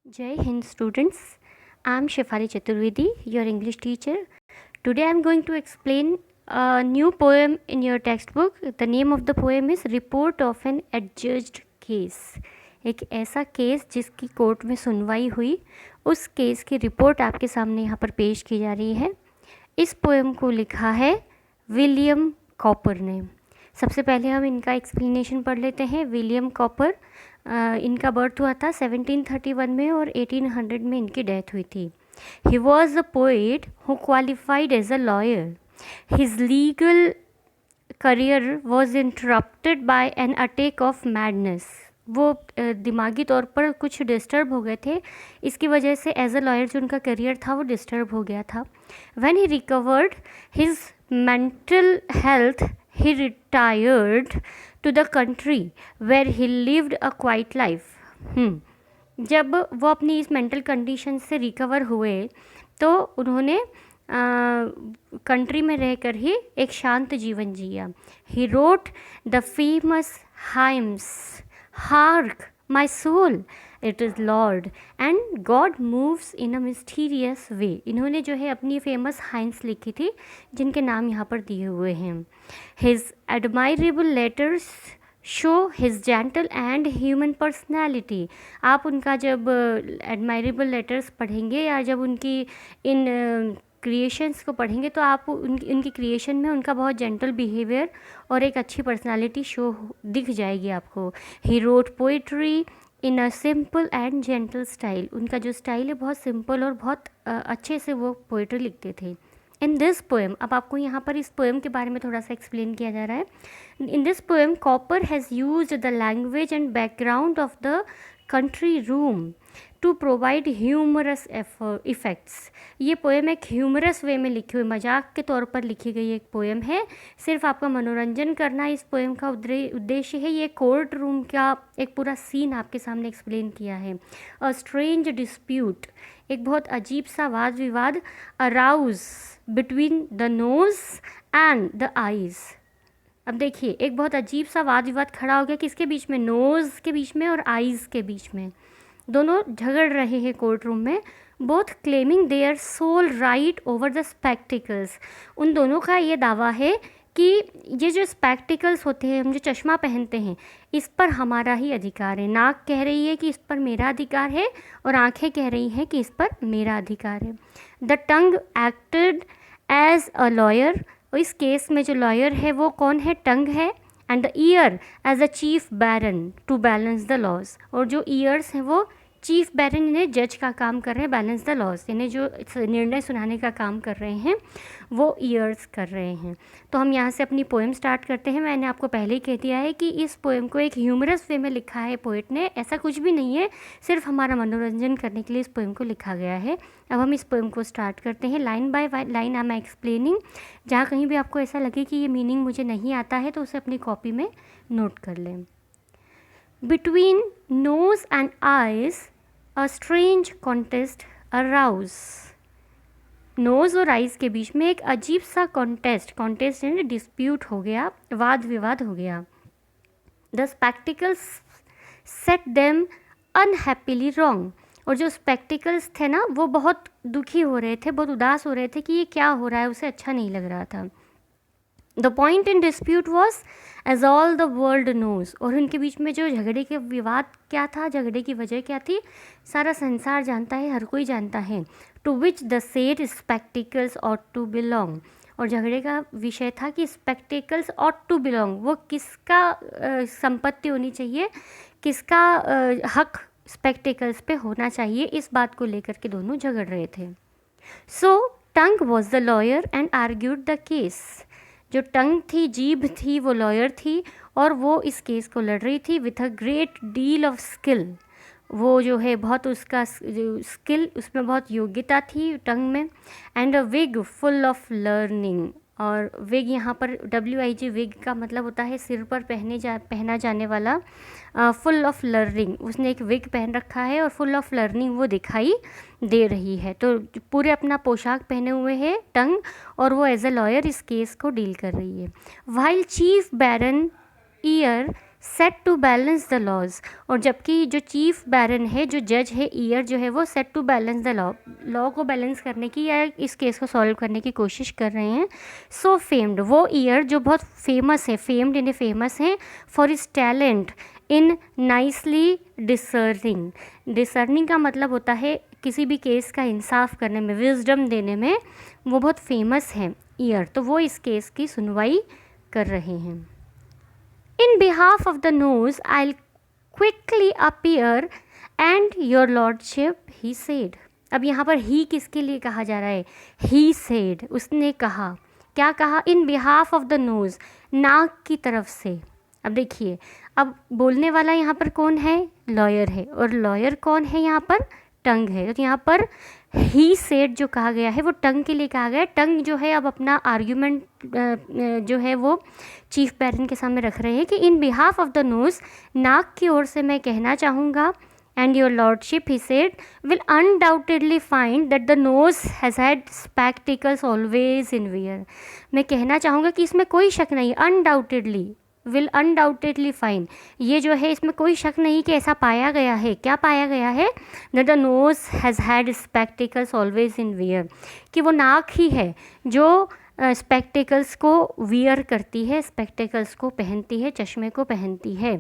Jai Hind students, I am Shefali Chaturvedi, your English teacher. Today I am going to explain a new poem in your textbook. The name of the poem is Report of an Adjudged Case. एक ऐसा case जिसकी court में सुनवाई हुई, उस case की report आपके सामने यहाँ पर पेश की जा रही है। इस पोएम को लिखा है विलियम कॉपर ने। सबसे पहले हम इनका एक्सप्लेनेशन पढ़ लेते हैं। विलियम कॉपर, इनका बर्थ हुआ था 1731 में और 1800 में इनकी डेथ हुई थी। He was a poet who qualified as a lawyer. His legal career was interrupted by an attack of madness. वो दिमागी तौर पर कुछ डिस्टर्ब हो गए थे, इसकी वजह से एज अ लॉयर जो उनका करियर था वो डिस्टर्ब हो गया था। When he recovered his mental health he retired to the country where he lived a quiet life. जब वो अपनी इस मेंटल कंडीशन से रिकवर हुए तो उन्होंने कंट्री में रहकर ही एक शांत जीवन जिया। He wrote the famous hymns, Hark my soul, it is Lord and God moves in a mysterious way. इन्होंने जो है अपनी फेमस हाइम्स लिखी थी जिनके नाम यहाँ पर दिए हुए हैं। His admirable letters show his gentle and human personality. आप उनका जब admirable letters पढ़ेंगे या जब उनकी इन क्रिएशंस को पढ़ेंगे तो आप उनकी क्रिएशन में उनका बहुत जेंटल बिहेवियर और एक अच्छी पर्सनालिटी शो दिख जाएगी आपको। He wrote poetry in a simple and gentle style. उनका जो स्टाइल है बहुत सिंपल और बहुत अच्छे से वो पोइट्री लिखते थे। इन दिस पोएम, अब आपको यहाँ पर इस पोएम के बारे में थोड़ा सा एक्सप्लेन किया जा रहा है। In this poem Cowper has used the language and background of the country room to provide humorous effects. ये पोएम एक ह्यूमरस वे में लिखी हुई, मजाक के तौर पर लिखी गई एक पोएम है। सिर्फ आपका मनोरंजन करना इस पोएम का उद्देश्य है। ये कोर्ट रूम का एक पूरा सीन आपके सामने एक्सप्लेन किया है। अ स्ट्रेंज डिस्प्यूट, एक बहुत अजीब सा वाद विवाद, arouse between the nose and the eyes. अब देखिए, एक बहुत अजीब सा वाद विवाद खड़ा हो गया, किसके बीच में? नोज़ के बीच में और आइज़ के बीच में। दोनों झगड़ रहे हैं कोर्ट रूम में। Both claiming their sole right over the spectacles. उन दोनों का ये दावा है कि ये जो स्पेक्टिकल्स होते हैं, हम जो चश्मा पहनते हैं, इस पर हमारा ही अधिकार है। नाक कह रही है कि इस पर मेरा अधिकार है और आंखें कह रही हैं कि इस पर मेरा अधिकार है। The tongue acted as a lawyer. इस केस में जो लॉयर है वो कौन है? टंग है। And the ear as a chief baron to balance the laws. और जो ईयर्स हैं वो चीफ बैरन, इन्हें जज का काम कर रहे हैं, बैलेंस द लॉज, इन्हें जो निर्णय सुनाने का काम कर रहे हैं वो ईयर्स कर रहे हैं। तो हम यहाँ से अपनी पोएम स्टार्ट करते हैं। मैंने आपको पहले ही कह दिया है कि इस पोएम को एक ह्यूमरस वे में लिखा है पोएट ने। ऐसा कुछ भी नहीं है, सिर्फ हमारा मनोरंजन करने के लिए इस पोएम को लिखा गया है। अब हम इस पोएम को स्टार्ट करते हैं। Line by line I am explaining. जहाँ कहीं भी आपको ऐसा लगे कि ये मीनिंग मुझे नहीं आता है तो उसे अपनी कॉपी में नोट कर लें। Between nose and eyes a strange contest arouse. Nose और आइज़ के बीच में एक अजीब सा कॉन्टेस्ट यानी डिस्प्यूट हो गया, वाद विवाद हो गया। The spectacles set them unhappily wrong. और जो स्पेक्टिकल्स थे ना, वो बहुत दुखी हो रहे थे, बहुत उदास हो रहे थे कि ये क्या हो रहा है, उसे अच्छा नहीं लग रहा था। The point in dispute was as all the world knows. और उनके बीच में जो झगड़े के विवाद क्या था, झगड़े की वजह क्या थी, सारा संसार जानता है, हर कोई जानता है। To which the said spectacles ought to belong. और झगड़े का विषय था कि स्पेक्टिकल्स ऑट टू बिलोंग, वो किसका संपत्ति होनी चाहिए, किसका हक स्पेक्टिकल्स पे होना चाहिए, इस बात को लेकर के दोनों झगड़ रहे थे। So tongue was the lawyer and argued the case. जो टंग थी, जीभ थी, वो लॉयर थी और वो इस केस को लड़ रही थी with a great deal of skill. वो जो है बहुत उसका जो स्किल, उसमें बहुत योग्यता थी टंग में। And a wig full of learning. और विग यहाँ पर WIG विग का मतलब होता है सिर पर पहना जाने वाला। फुल ऑफ लर्निंग, उसने एक विग पहन रखा है और फुल ऑफ लर्निंग वो दिखाई दे रही है। तो पूरे अपना पोशाक पहने हुए है टंग और वो एज अ लॉयर इस केस को डील कर रही है। While chief baron ear set to balance the laws, और जबकि जो चीफ बैरन है, जो जज है, ईयर जो है वो set to balance the law को बैलेंस करने की या इस केस को सॉल्व करने की कोशिश कर रहे हैं। सो फेम्ड, वो ईयर जो बहुत फेमस है, फेम्ड इन फेमस है for his talent in nicely discerning. Discerning का मतलब होता है किसी भी केस का इंसाफ करने में, विजडम देने में वो बहुत फेमस है ईयर, तो वो इस केस की सुनवाई कर रहे हैं। In behalf of the nose, I'll quickly appear and your lordship, he said. अब यहाँ पर he किसके लिए कहा जा रहा है? He said, उसने कहा, क्या कहा? In behalf of the nose, नाक की तरफ से। अब देखिए, अब बोलने वाला यहाँ पर कौन है? लॉयर है, और लॉयर कौन है यहाँ पर? टंग है। तो यहाँ पर ही सेड जो कहा गया है वो टंग के लिए कहा गया है। टंग जो है अब अपना आर्ग्यूमेंट जो है वो चीफ बैरन के सामने रख रहे हैं कि इन बिहाफ ऑफ द नोज, नाक की ओर से मैं कहना चाहूँगा, and your lordship, he said, will undoubtedly find that the nose has had spectacles always in wear. मैं कहना चाहूँगा कि इसमें कोई शक नहीं, अनडाउटेडली, विल अनडाउटेडली फाइंड, ये जो है इसमें कोई शक नहीं कि ऐसा पाया गया है। क्या पाया गया है? That the nose has had spectacles always in wear, कि वो नाक ही है जो स्पेक्टिकल्स को वियर करती है, स्पेक्टिकल्स को पहनती है, चश्मे को पहनती है।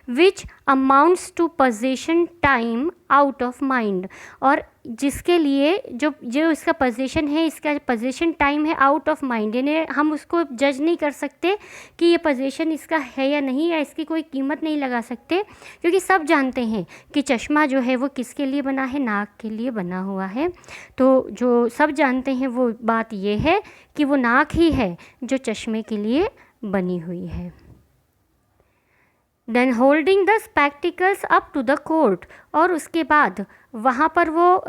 Which amounts to position time out of mind, और जिसके लिए जो जो इसका पोजीशन है, इसका पोजीशन टाइम है आउट ऑफ माइंड, यानी हम उसको जज नहीं कर सकते कि ये पोजीशन इसका है या नहीं, या इसकी कोई कीमत नहीं लगा सकते, क्योंकि सब जानते हैं कि चश्मा जो है वो किसके लिए बना है? नाक के लिए बना हुआ है। तो जो सब जानते हैं वो बात ये है कि वो नाक ही है जो चश्मे के लिए बनी हुई है। Then holding the spectacles up to the court, और उसके बाद वहाँ पर वो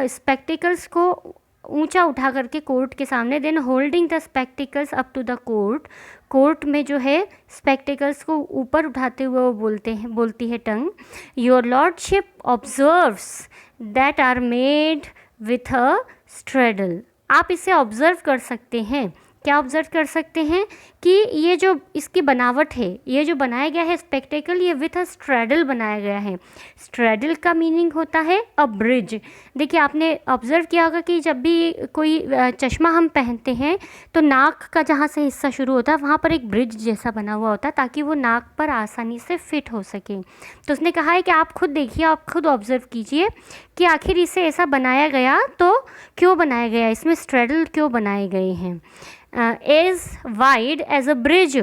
स्पेक्टिकल्स को ऊंचा उठा करके कोर्ट के सामने, then holding the spectacles up to the court, court में जो है स्पेक्टिकल्स को ऊपर उठाते हुए वो बोलती है tongue, your lordship observes that are made with a straddle. आप इसे ऑब्ज़र्व कर सकते हैं। क्या ऑब्ज़र्व कर सकते हैं? कि ये जो इसकी बनावट है, ये जो बनाया गया है स्पेक्टिकल, ये विथ अ स्ट्रेडल बनाया गया है। स्ट्रेडल का मीनिंग होता है अ ब्रिज। देखिए, आपने ऑब्ज़र्व किया होगा कि जब भी कोई चश्मा हम पहनते हैं तो नाक का जहाँ से हिस्सा शुरू होता है वहाँ पर एक ब्रिज जैसा बना हुआ होता है, ताकि वो नाक पर आसानी से फिट हो सके। तो उसने कहा है कि आप खुद देखिए, आप खुद ऑब्ज़र्व कीजिए कि आखिर इसे ऐसा बनाया गया तो क्यों बनाया गया, इसमें स्ट्रेडल क्यों बनाए गए हैं। as wide as a bridge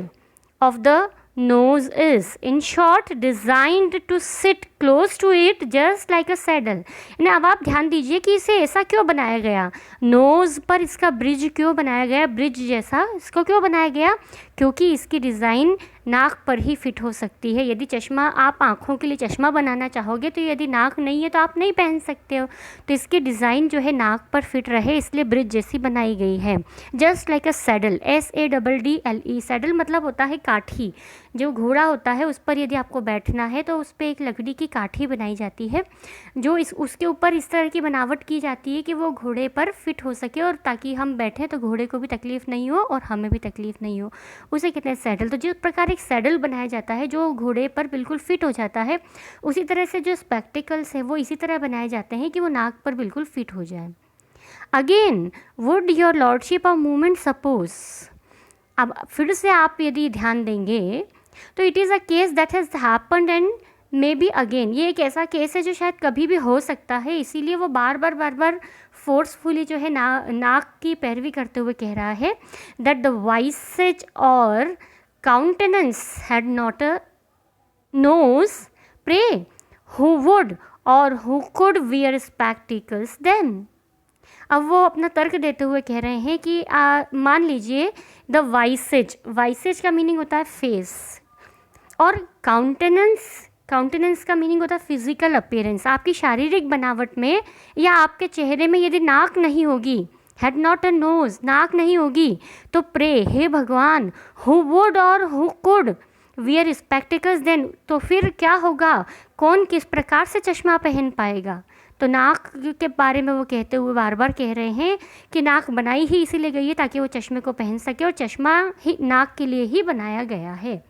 of the nose is, in short designed to sit close to it just like a saddle। यानी अब आप ध्यान दीजिए कि इसे ऐसा क्यों बनाया गया, नोज़ पर इसका ब्रिज क्यों बनाया गया, ब्रिज जैसा इसको क्यों बनाया गया? क्योंकि इसकी डिज़ाइन नाक पर ही फिट हो सकती है। यदि चश्मा, आप आँखों के लिए चश्मा बनाना चाहोगे तो यदि नाक नहीं है तो आप नहीं पहन सकते हो, तो इसकी डिज़ाइन जो है नाक पर फिट रहे इसलिए ब्रिज जैसी बनाई गई है। जस्ट लाइक अ सैडल, SADDLE, सैडल मतलब होता है काठी। जो घोड़ा होता है उस पर यदि आपको बैठना है तो उस पर एक लकड़ी की काठी बनाई जाती है, जो उसके ऊपर इस तरह की बनावट की जाती है कि वो घोड़े पर फिट हो सके, और ताकि हम बैठें तो घोड़े को भी तकलीफ़ नहीं हो और हमें भी तकलीफ़ नहीं हो, उसे कहते हैं सैडल। तो जिस प्रकार एक सैडल बनाया जाता है जो घोड़े पर बिल्कुल फिट हो जाता है, उसी तरह से जो स्पेक्टिकल्स है वो इसी तरह बनाए जाते हैं कि वो नाक पर बिल्कुल फिट हो जाए। Again, would your lordship of movement suppose, अब फिर से आप यदि ध्यान देंगे तो it is a case that has happened and may be again, ये एक ऐसा केस है जो शायद कभी भी हो सकता है, इसीलिए वो बार बार फोर्सफुली जो है नाक की पैरवी करते हुए कह रहा है that the visage or countenance had not a nose, pray who would or who could wear spectacles then. अब वो अपना तर्क देते हुए कह रहे हैं कि मान लीजिए द वाइसेज, वाइसेज का मीनिंग होता है फेस, और काउंटेनेंस का मीनिंग होता है फिजिकल अपीयरेंस, आपकी शारीरिक बनावट में या आपके चेहरे में यदि नाक नहीं होगी, हैड नॉट अ नोज, नाक नहीं होगी, तो प्रे, हे भगवान, who would or who could wear spectacles then, तो फिर क्या होगा, कौन किस प्रकार से चश्मा पहन पाएगा। तो नाक के बारे में वो कहते हुए बार बार कह रहे हैं कि नाक बनाई ही इसीलिए गई है ताकि वो चश्मे को पहन सके, और चश्मा ही नाक के लिए ही बनाया गया है।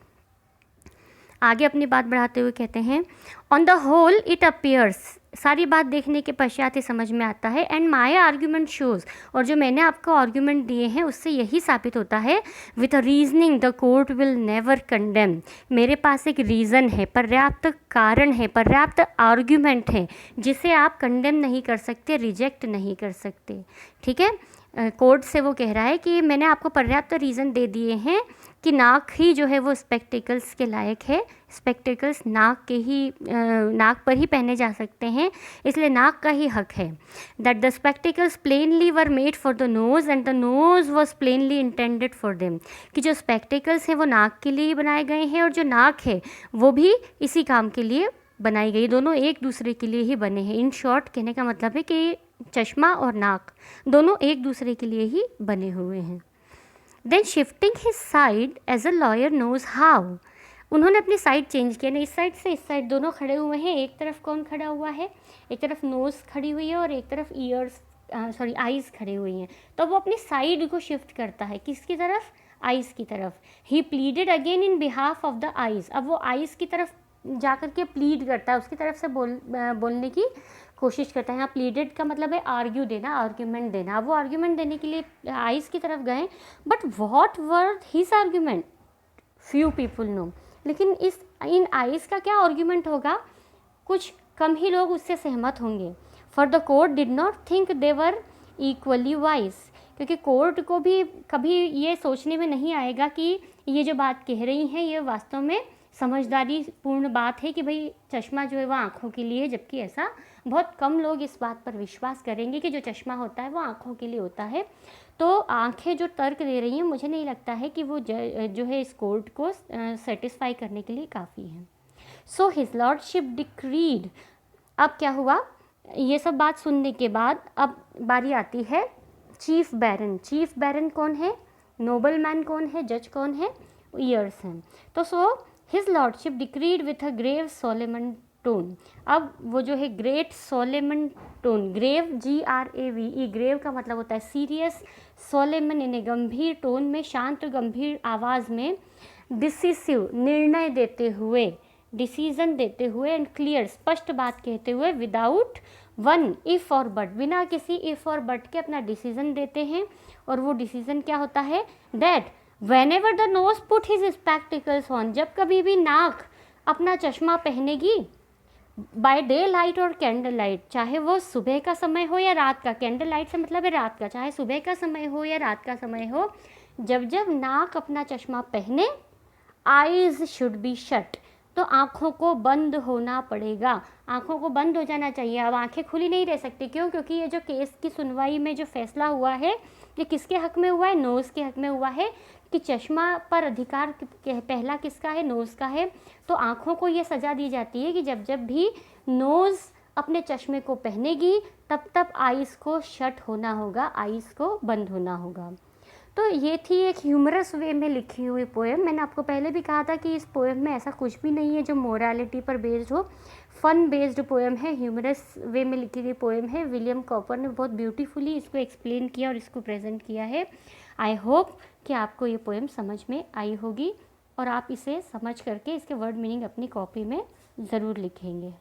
आगे अपनी बात बढ़ाते हुए कहते हैं, on the whole it appears, सारी बात देखने के पश्चात ही समझ में आता है, एंड माई आर्ग्यूमेंट शोज़, और जो मैंने आपको आर्ग्यूमेंट दिए हैं उससे यही साबित होता है, with a reasoning the court will never condemn, मेरे पास एक रीज़न है, पर्याप्त कारण है, पर्याप्त आर्ग्यूमेंट है जिसे आप कंडेम नहीं कर सकते, रिजेक्ट नहीं कर सकते। ठीक है, कोर्ट से वो कह रहा है कि मैंने आपको पर्याप्त रीज़न दे दिए हैं कि नाक ही जो है वो स्पेक्टिकल्स के लायक है, स्पेक्टिकल्स नाक के ही नाक पर ही पहने जा सकते हैं, इसलिए नाक का ही हक है। That the spectacles plainly were made for the nose and the nose was plainly intended for them, कि जो स्पेक्टिकल्स हैं वो नाक के लिए ही बनाए गए हैं और जो नाक है वो भी इसी काम के लिए बनाई गई, दोनों एक दूसरे के लिए ही बने हैं। इन शॉर्ट कहने का मतलब है कि चश्मा और नाक दोनों एक दूसरे के लिए ही बने हुए हैं। Then shifting his side as a lawyer knows how, उन्होंने अपनी साइड चेंज किया ना, इस साइड से इस साइड दोनों खड़े हुए हैं, एक तरफ कौन खड़ा हुआ है, एक तरफ नोज़ खड़ी हुई है और एक तरफ ईयर्स आइज़ खड़ी हुई हैं, तो वो अपनी साइड को शिफ्ट करता है, किसकी तरफ, आइज़ की तरफ। He pleaded again in behalf of the eyes, अब वो आइज़ की तरफ जा कर के प्लीड करता है, उसकी तरफ से बोलने की कोशिश करता है। यहाँ प्लीडेड का मतलब है आर्ग्यू देना, आर्ग्यूमेंट देना। अब वो आर्ग्यूमेंट देने के लिए आइज़ की तरफ गए, but what were his argument few people know, लेकिन इन आइज़ का क्या आर्ग्यूमेंट होगा, कुछ कम ही लोग उससे सहमत होंगे। For the court did not think they were equally wise, क्योंकि कोर्ट को भी कभी ये सोचने में नहीं आएगा कि ये जो बात कह रही हैं ये वास्तव में समझदारी पूर्ण बात है कि भाई चश्मा जो है वो आँखों के लिए, जबकि ऐसा बहुत कम लोग इस बात पर विश्वास करेंगे कि जो चश्मा होता है वो आँखों के लिए होता है। तो आँखें जो तर्क दे रही हैं, मुझे नहीं लगता है कि वो जो है इस कोर्ट को सेटिस्फाई करने के लिए काफ़ी है। सो हिज लॉर्डशिप डिक्रीड, अब क्या हुआ, ये सब बात सुनने के बाद अब बारी आती है चीफ बैरन। चीफ बैरन कौन है, नोबल मैन कौन है, जज कौन है, ईयर्स हैं। तो so his lordship decreed with a grave solemn tone, अब वो जो है great solemn tone, grave GRAVE, grave का मतलब होता है सीरियस, सोलेमन यानी गंभीर, टोन में शांत गंभीर आवाज़ में, डिसिसिव निर्णय देते हुए, डिसीजन देते हुए, एंड क्लियर स्पष्ट बात कहते हुए, विदाउट वन इफ़ और बट, बिना किसी इफ़ और बट के अपना डिसीजन देते हैं। और वो डिसीजन क्या होता है, that whenever the nose put his spectacles on, जब कभी भी नाक अपना चश्मा पहनेगी, बाय डे लाइट और कैंडल लाइट, चाहे वो सुबह का समय हो या रात का, कैंडल लाइट से मतलब है रात का, चाहे सुबह का समय हो या रात का समय हो, जब जब नाक अपना चश्मा पहने, आईज शुड बी शट, तो आँखों को बंद होना पड़ेगा, आँखों को बंद हो जाना चाहिए। अब आँखें खुली नहीं रह सकती, क्यों, क्योंकि ये जो केस की सुनवाई में जो फैसला हुआ है ये किसके हक में हुआ है, नोज़ के हक में हुआ है, कि चश्मा पर अधिकार पहला किसका है, नोज़ का है। तो आँखों को ये सज़ा दी जाती है कि जब जब भी नोज़ अपने चश्मे को पहनेगी तब तब आइज़ को शट होना होगा, आइज़ को बंद होना होगा। तो ये थी एक ह्यूमरस वे में लिखी हुई पोएम। मैंने आपको पहले भी कहा था कि इस पोएम में ऐसा कुछ भी नहीं है जो मोरालिटी पर बेस्ड हो, फन बेस्ड पोएम है, ह्यूमरस वे में लिखी गई पोएम है। विलियम कॉपर ने बहुत ब्यूटीफुली इसको एक्सप्लेन किया और इसको प्रेजेंट किया है। आई होप कि आपको ये पोएम समझ में आई होगी और आप इसे समझ करके इसके वर्ड मीनिंग अपनी कॉपी में ज़रूर लिखेंगे।